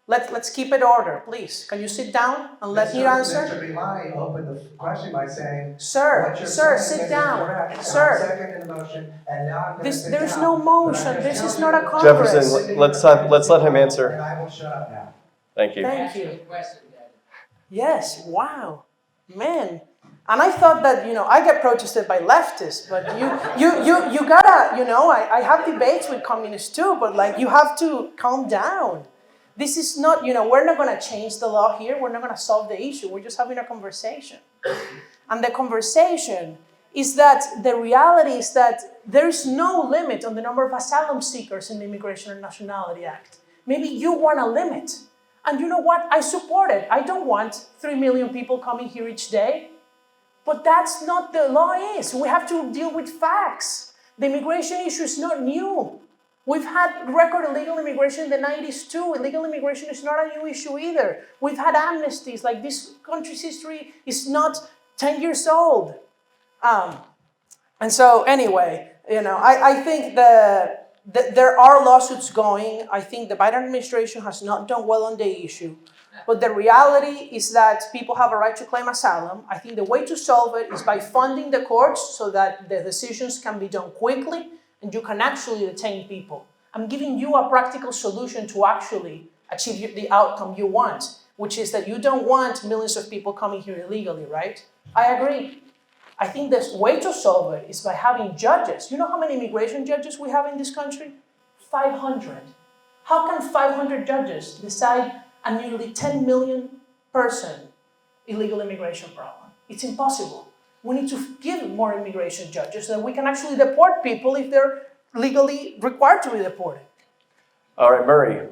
Let's keep it order, please. Can you sit down and let me answer? Mr. Milani opened the question by saying, Sir, what you're sir, saying sit is down. correct. Sir. I'm seconding the motion, and now I'm gonna sit There's down. no But motion. I'm This just is not a telling you- Congress. Jefferson, let's let him answer. And I will shut up now. Thank you. Thank you. Yes, wow, man. And I thought that, you know, I get protested by leftists, but you gotta, you know, I have debates with communists too, but like you have to calm down. This is not, you know, we're not gonna change the law here. We're not gonna solve the issue. We're just having a conversation. And the conversation is that the reality is that there is no limit on the number of asylum seekers in the Immigration and Nationality Act. Maybe you want a limit. And you know what? I support it. I don't want 3 million people coming here each day. But that's not the law is. We have to deal with facts. The immigration issue is not new. We've had record illegal immigration in the 90s too. Illegal immigration is not a new issue either. We've had amnesties. Like this country's history is not 10 years old. And so anyway, you know, I think there are lawsuits going. I think the Biden administration has not done well on the issue. But the reality is that people have a right to claim asylum. I think the way to solve it is by funding the courts so that the decisions can be done quickly and you can actually detain people. I'm giving you a practical solution to actually achieve the outcome you want, which is that you don't want millions of people coming here illegally, right? I agree. I think the way to solve it is by having judges. You know how many immigration judges we have in this country? 500. How can 500 judges decide a nearly 10 million person illegal immigration problem? It's impossible. We need to give more immigration judges so that we can actually deport people if they're legally required to be deported. All right, Murray.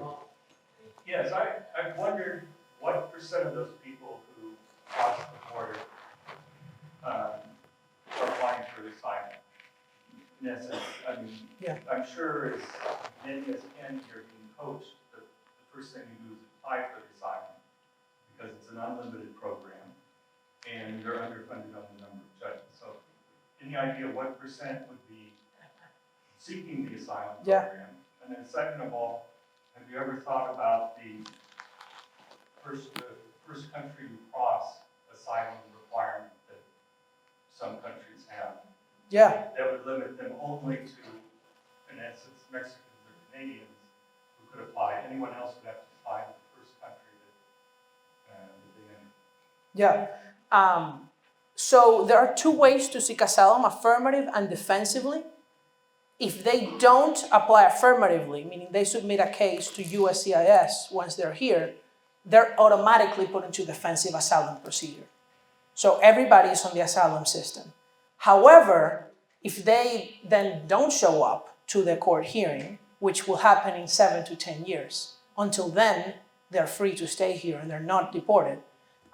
Yes, I've wondered what percent of those people who cross the border are applying for asylum. In essence, I mean, Yeah. I'm sure as many as can here being coached, the first thing you do is apply for the asylum because it's an unlimited program and they're underfunded on the number of judges. So any idea what percent would be seeking the asylum Yeah. program? And then second of all, have you ever thought about the first country you cross asylum requirement that some countries have? Yeah. That would limit them only to, in essence, Mexicans or Canadians who could apply. Anyone else would have to apply to the first country that they enter. Yeah. So there are two ways to seek asylum, affirmative and defensively. If they don't apply affirmatively, meaning they submit a case to USCIS once they're here, they're automatically put into defensive asylum procedure. So everybody is on the asylum system. However, if they then don't show up to the court hearing, which will happen in 7 to 10 years, until then, they're free to stay here and they're not deported.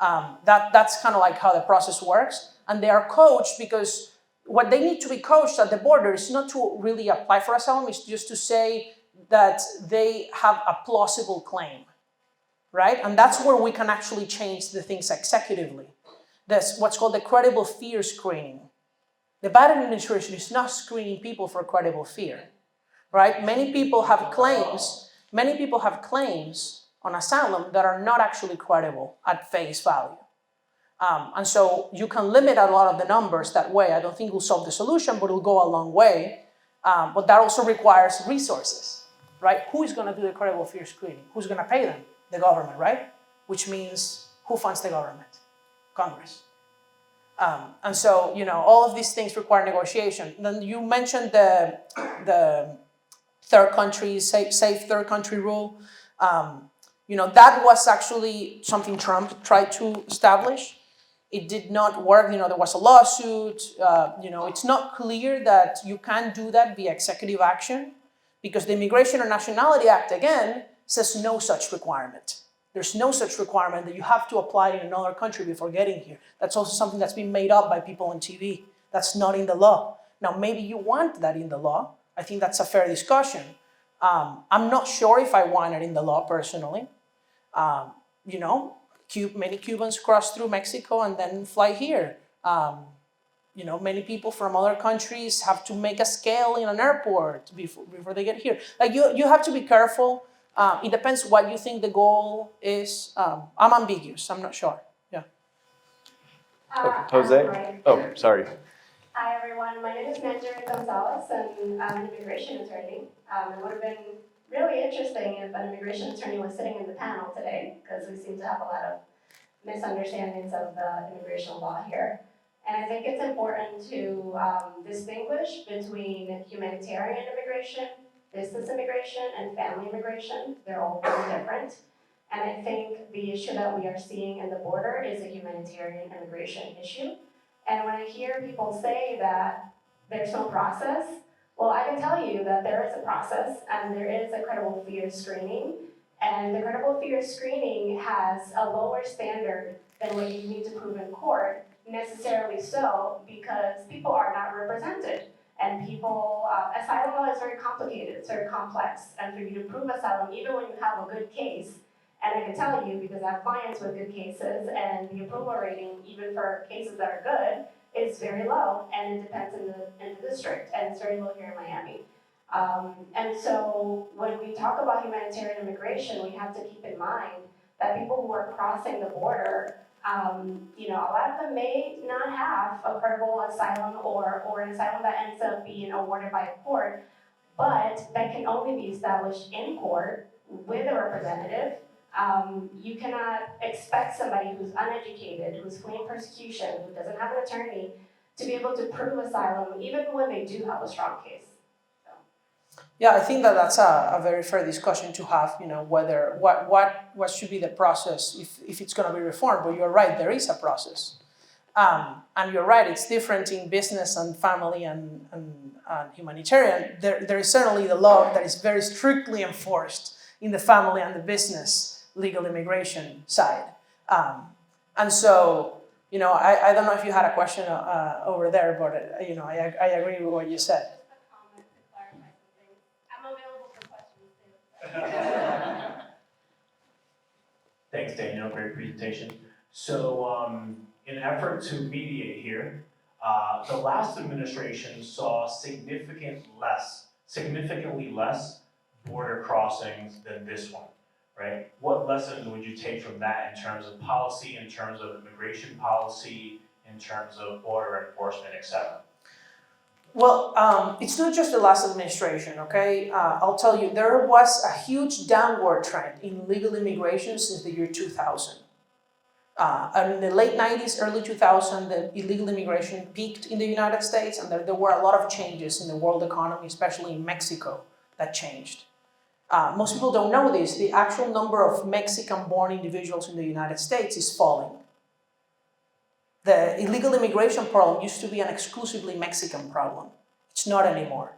That's kind of like how the process works. And they are coached because what they need to be coached at the border is not to really apply for asylum, it's just to say that they have a plausible claim, right? And that's where we can actually change the things executively. That's what's called the credible fear screening. The Biden administration is not screening people for credible fear, right? Many people have claims on asylum that are not actually credible at face value. And so you can limit a lot of the numbers that way. I don't think it will solve the solution, but it will go a long way. But that also requires resources, right? Who is going to do the credible fear screening? Who's going to pay them? The government, right? Which means who funds the government? Congress. And so, all of these things require negotiation. Then you mentioned the third country, safe third country rule. That was actually something Trump tried to establish. It did not work. There was a lawsuit. It's not clear that you can do that via executive action, because the Immigration and Nationality Act, again, says no such requirement. There's no such requirement that you have to apply in another country before getting here. That's also something that's been made up by people on TV. That's not in the law. Now, maybe you want that in the law. I think that's a fair discussion. I'm not sure if I want it in the law personally. Many Cubans cross through Mexico and then fly here. Many people from other countries have to make a scale in an airport before they get here. Like you have to be careful. It depends what you think the goal is. I'm ambiguous. I'm not sure. Yeah. Okay. Jose? Right. Oh, sorry. Hi, everyone. My name is Daniel Di Gonzalez, and I'm an immigration attorney. It would have been really interesting if an immigration attorney was sitting in the panel today, because we seem to have a lot of misunderstandings of the immigration law here. And I think it's important to distinguish between humanitarian immigration, business immigration, and family immigration. They're all very different. And I think the issue that we are seeing in the border is a humanitarian immigration issue. And when I hear people say that there's no process, well, I can tell you that there is a process and there is a credible fear screening. And the credible fear screening has a lower standard than what you need to prove in court, necessarily so because people are not represented. And asylum law is very complicated, it's very complex. And for you to prove asylum, even when you have a good case, and I can tell you because I have clients with good cases, and the approval rating, even for cases that are good, is very low, and it depends in the district, and it's very low here in Miami. And so when we talk about humanitarian immigration, we have to keep in mind that people who are crossing the border, a lot of them may not have a credible asylum or an asylum that ends up being awarded by a court, but that can only be established in court with a representative. You cannot expect somebody who's uneducated, who's fleeing persecution, who doesn't have an attorney, to be able to prove asylum, even when they do have a strong case. Yeah, I think that's a very fair discussion to have, whether what should be the process if it's going to be reformed. But you're right, there is a process. And you're right, it's different in business and family and humanitarian. There is certainly the law that is very strictly enforced in the family and the business legal immigration side. And so, I don't know if you had a question over there, but, I agree with what you said. Thanks, Daniel. Great presentation. So, in an effort to mediate here, the last administration saw significantly less border crossings than this one, right? What lessons would you take from that in terms of policy, in terms of immigration policy, in terms of border enforcement, et cetera? Well, it's not just the last administration, okay? I'll tell you, there was a huge downward trend in legal immigration since the year 2000. And in the late 90s, early 2000, the illegal immigration peaked in the United States, and there were a lot of changes in the world economy, especially in Mexico, that changed. Most people don't know this. The actual number of Mexican-born individuals in the United States is falling. The illegal immigration problem used to be an exclusively Mexican problem. It's not anymore.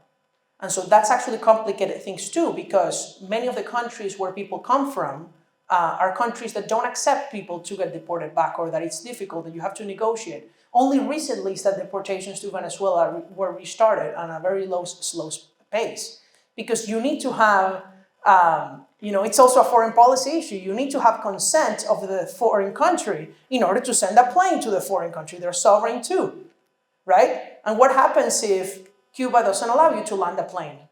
And so that's actually complicated things too, because many of the countries where people come from are countries that don't accept people to get deported back, or that it's difficult, that you have to negotiate. Only recently is that deportations to Venezuela were restarted on a very slow pace, because you need to have, it's also a foreign policy issue. You need to have consent of the foreign country in order to send a plane to the foreign country. They're sovereign too, right? And what happens if Cuba doesn't allow you to land a plane?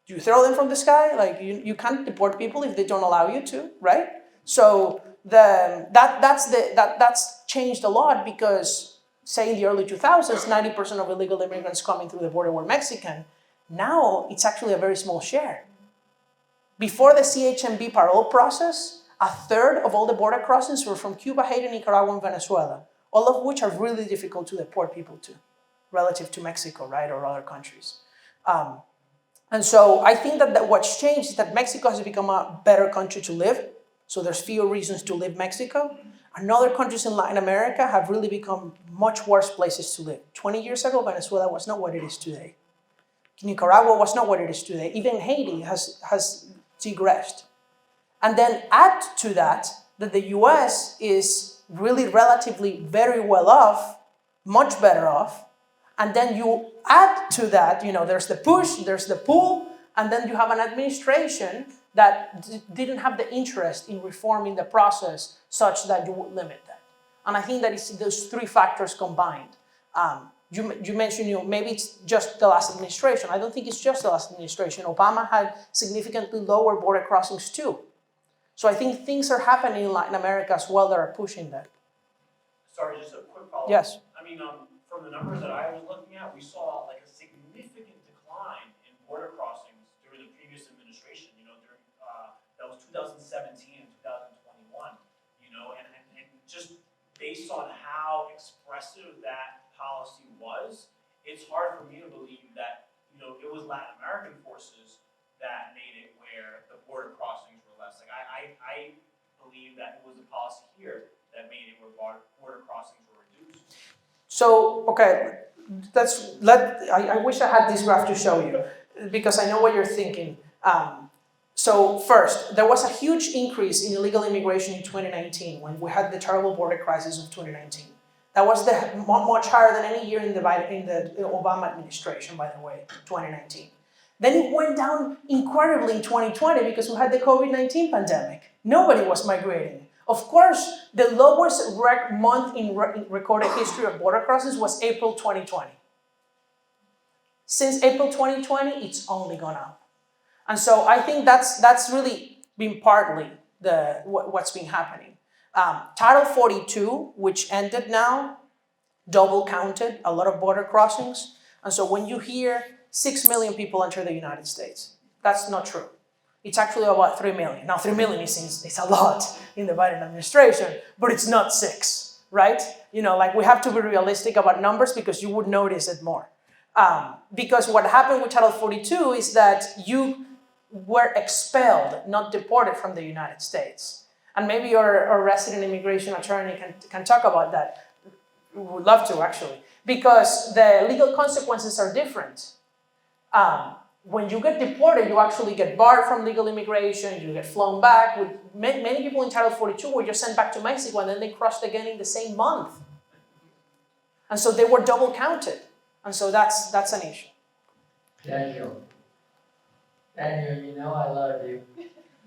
Do you throw them from the sky? Like you can't deport people if they don't allow you to, right? So that's changed a lot, because say in the early 2000s, 90% of illegal immigrants coming through the border were Mexican. Now it's actually a very small share. Before the CHMB parole process, a third of all the border crossings were from Cuba, Haiti, Nicaragua, and Venezuela. all of which are really difficult to deport people to, relative to Mexico, right, or other countries. And so I think that what's changed is that Mexico has become a better country to live. So there's fewer reasons to leave Mexico. And other countries in Latin America have really become much worse places to live. 20 years ago, Venezuela was not what it is today. Nicaragua was not what it is today. Even Haiti has digressed. And then add to that the US is really relatively very well off, much better off. And then you add to that, there's the push, there's the pull, and then you have an administration that didn't have the interest in reforming the process such that you would limit that. And I think that it's those three factors combined. You mentioned, maybe it's just the last administration. I don't think it's just the last administration. Obama had significantly lower border crossings too. So I think things are happening in Latin America as well that are pushing that. Sorry, just a quick follow-up. Yes. I mean, from the numbers that I was looking at, we saw like a significant decline in border crossings during the previous administration, during, that was 2017 and 2021, and just based on how expressive that policy was, it's hard for me to believe that, it was Latin American forces that made it where the border crossings were less. Like, I believe that it was the policy here that made it where border crossings were reduced. So, okay, I wish I had this graph to show you, because I know what you're thinking. So first, there was a huge increase in illegal immigration in 2019 when we had the terrible border crisis of 2019. That was much higher than any year in the Obama administration, by the way, 2019. Then it went down incredibly in 2020 because we had the COVID-19 pandemic. Nobody was migrating. Of course, the lowest month in recorded history of border crossings was April 2020. Since April 2020, it's only gone up. And so I think that's really been partly what's been happening. Title 42, which ended now, double counted a lot of border crossings. And so when you hear 6 million people enter the United States, that's not true. It's actually about 3 million. Now, 3 million is a lot in the Biden administration, but it's not 6, right? We have to be realistic about numbers because you would notice it more. Because what happened with Title 42 is that you were expelled, not deported from the United States. And maybe your resident immigration attorney can talk about that. We would love to, actually, because the legal consequences are different. When you get deported, you actually get barred from legal immigration, you get flown back. With many people in Title 42 were just sent back to Mexico and then they crossed again in the same month. And so they were double counted. And so that's an issue. Daniel, I love you.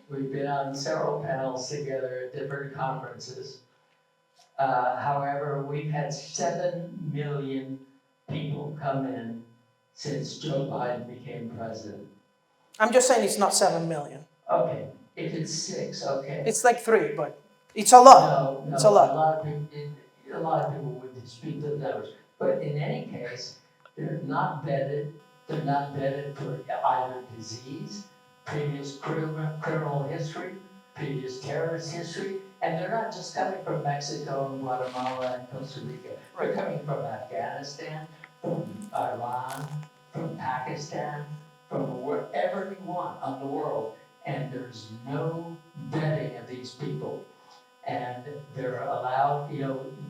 We've been on several panels together at different conferences. However, we've had 7 million people come in since Joe Biden became president. I'm just saying it's not 7 million. Okay, if it's 6, okay. It's like 3, but it's a lot. No, it's a lot. A lot of people would dispute the numbers. But in any case, they're not vetted. They're not vetted for either disease, previous criminal history, previous terrorist history, and they're not just coming from Mexico and Guatemala and Costa Rica. They're coming from Afghanistan, from Iran, from Pakistan, from wherever you want on the world, and there's no vetting of these people. And they're allowed,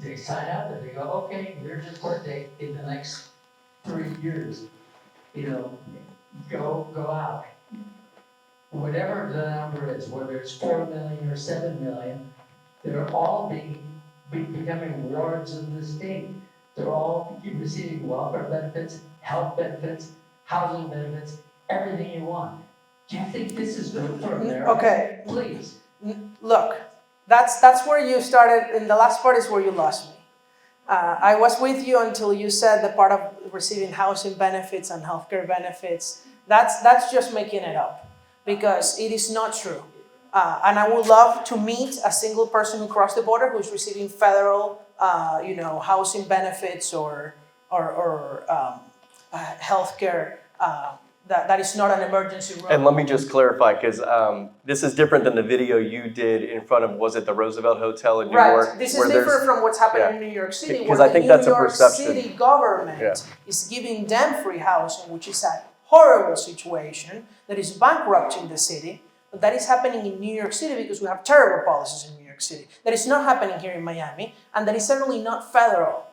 they sign up and they go, okay, here's your court date in the next 3 years. Go out. Whatever the number is, whether it's 4 million or 7 million, they're all becoming wards of the state. They're all receiving welfare benefits, health benefits, housing benefits, everything you want. Do you think this is good for America? Okay. Please. Look, that's where you started, and the last part is where you lost me. I was with you until you said the part of receiving housing benefits and healthcare benefits. That's just making it up, because it is not true. And I would love to meet a single person who crossed the border who's receiving federal, housing benefits or healthcare that is not an emergency room. And let me just clarify, because this is different than the video you did in front of, was it the Roosevelt Hotel in New York? Right, this is where there's- different from what's happening yeah. in New York City, 'Cause where I think the that's New a York perception. City government Yeah. is giving them free housing, which is a horrible situation that is bankrupting the city. But that is happening in New York City because we have terrible policies in New York City. That is not happening here in Miami, and that is certainly not federal.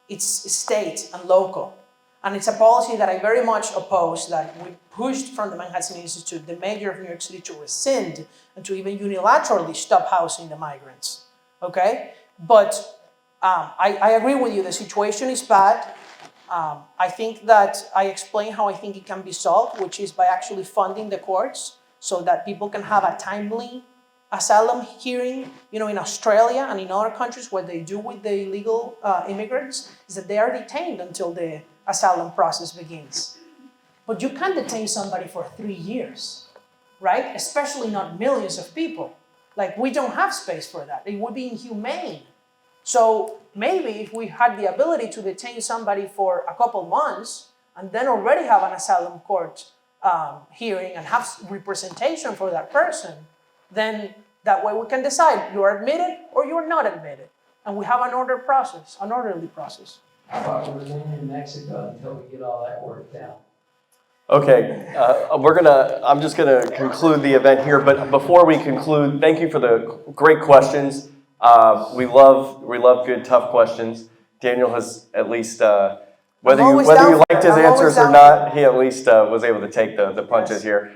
It's state and local. And it's a policy that I very much oppose, that we pushed from the Manhattan Institute, the mayor of New York City, to rescind and to even unilaterally stop housing the migrants, okay? But I agree with you, the situation is bad. I think that I explained how I think it can be solved, which is by actually funding the courts so that people can have a timely asylum hearing. You know, in Australia and in other countries, what they do with the illegal immigrants is that they are detained until the asylum process begins. But you can't detain somebody for 3 years, right? Especially not millions of people. Like, we don't have space for that. It would be inhumane. So maybe if we had the ability to detain somebody for a couple months and then already have an asylum court hearing and have representation for that person, then that way we can decide you're admitted or you're not admitted. And we have an orderly process. How about we remain in Mexico until we get all that worked out? Okay, I'm just gonna conclude the event here, but before we conclude, thank you for the great questions. We love good, tough questions. Daniel has at least, whether you liked his answers or not, he at least was able to take the punches here.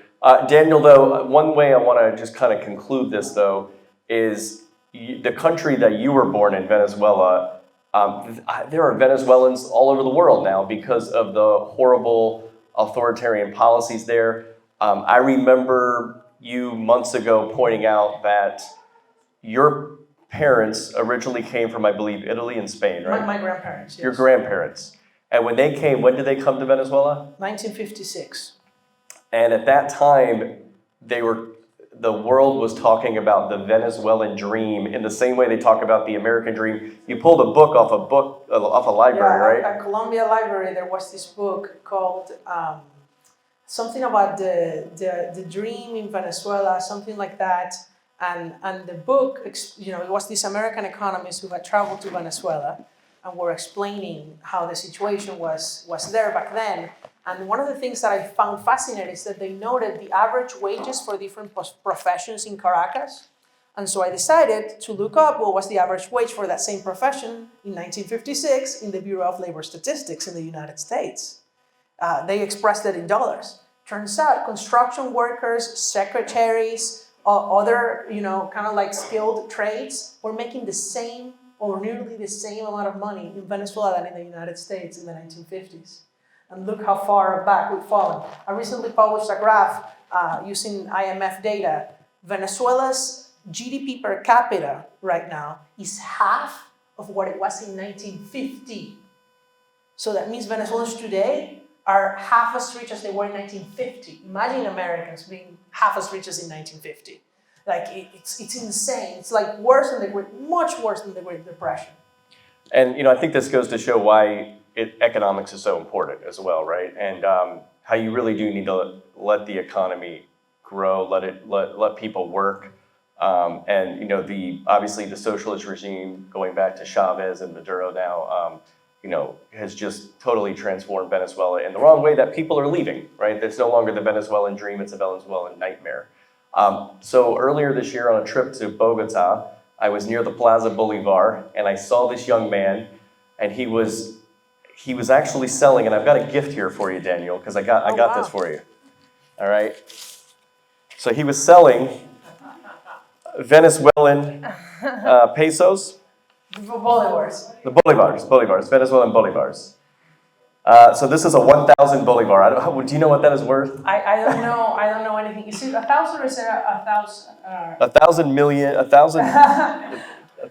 Daniel, though, one way I wanna just kind of conclude this, though, is the country that you were born in, Venezuela. There are Venezuelans all over the world now because of the horrible authoritarian policies there. I remember you months ago pointing out that your parents originally came from, I believe, Italy and Spain, right? My grandparents, yes. Your grandparents. And when they came, when did they come to Venezuela? 1956. And at that time, the world was talking about the Venezuelan dream in the same way they talk about the American dream. You pulled a book off a library, right? At Columbia Library, there was this book called something about the dream in Venezuela, something like that. And the book, you know, it was this American economist who had traveled to Venezuela and were explaining how the situation was there back then. And one of the things that I found fascinating is that they noted the average wages for different professions in Caracas. And so I decided to look up what was the average wage for that same profession in 1956 in the Bureau of Labor Statistics in the United States. They expressed it in dollars. Turns out construction workers, secretaries, other, you know, kind of like skilled trades were making the same or nearly the same amount of money in Venezuela than in the United States in the 1950s. And look how far back we've fallen. I recently published a graph using IMF data. Venezuela's GDP per capita right now is half of what it was in 1950. So that means Venezuelans today are half as rich as they were in 1950. Imagine Americans being half as rich as in 1950. Like, it's insane. It's like much worse than the Great Depression. And, you know, I think this goes to show why economics is so important as well, right? And how you really do need to let the economy grow, let people work. And, you know, obviously the socialist regime going back to Chavez and Maduro now, you know, has just totally transformed Venezuela in the wrong way that people are leaving, right? It's no longer the Venezuelan dream, it's a Venezuelan nightmare. So earlier this year on a trip to Bogota, I was near the Plaza Bolivar and I saw this young man and he was actually selling, and I've got a gift here for you, Daniel, because I got this for you. All right. So he was selling Venezuelan pesos. Bolivars. The bolivars, Venezuelan bolivars. So this is a 1,000 bolivar. Do you know what that is worth? I don't know anything. Is it 1,000 or is it 1,000? 1,000 million, 1,000,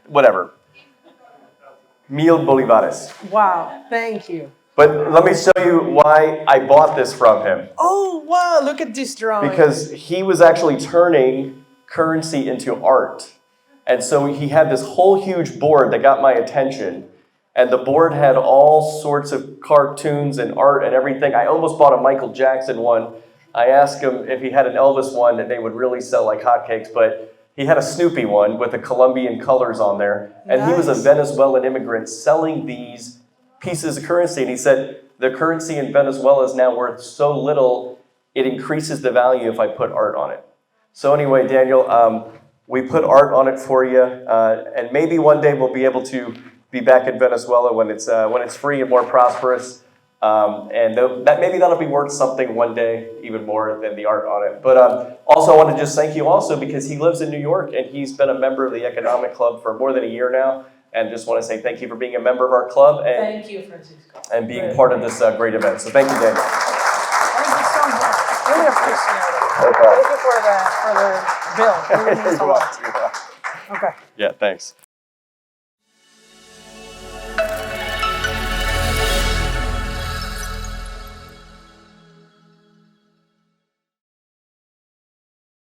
whatever. Mil bolivares. Wow, thank you. But let me show you why I bought this from him. Oh, wow, look at this drawing. Because he was actually turning currency into art. And so he had this whole huge board that got my attention. And the board had all sorts of cartoons and art and everything. I almost bought a Michael Jackson one I asked him if he had an Elvis one that they would really sell like hotcakes, but he had a Snoopy one with the Colombian colors on there. And he was a Nice. Venezuelan immigrant selling these pieces of currency. And he said, the currency in Venezuela is now worth so little, it increases the value if I put art on it. So anyway, Daniel, we put art on it for you. And maybe one day we'll be able to be back in Venezuela when it's free and more prosperous. Maybe that'll be worth something one day, even more than the art on it. But also, I want to just thank you also because he lives in New York and he's been a member of the Economic Club for more than a year now. And just want to say thank you for being a member of our club and, Thank you, Francisco. and being part of this great event. So thank you, Daniel. Thank you so much. Really appreciate it. No problem. Thank you for the bill. It really means a lot. Okay. Yeah, thanks.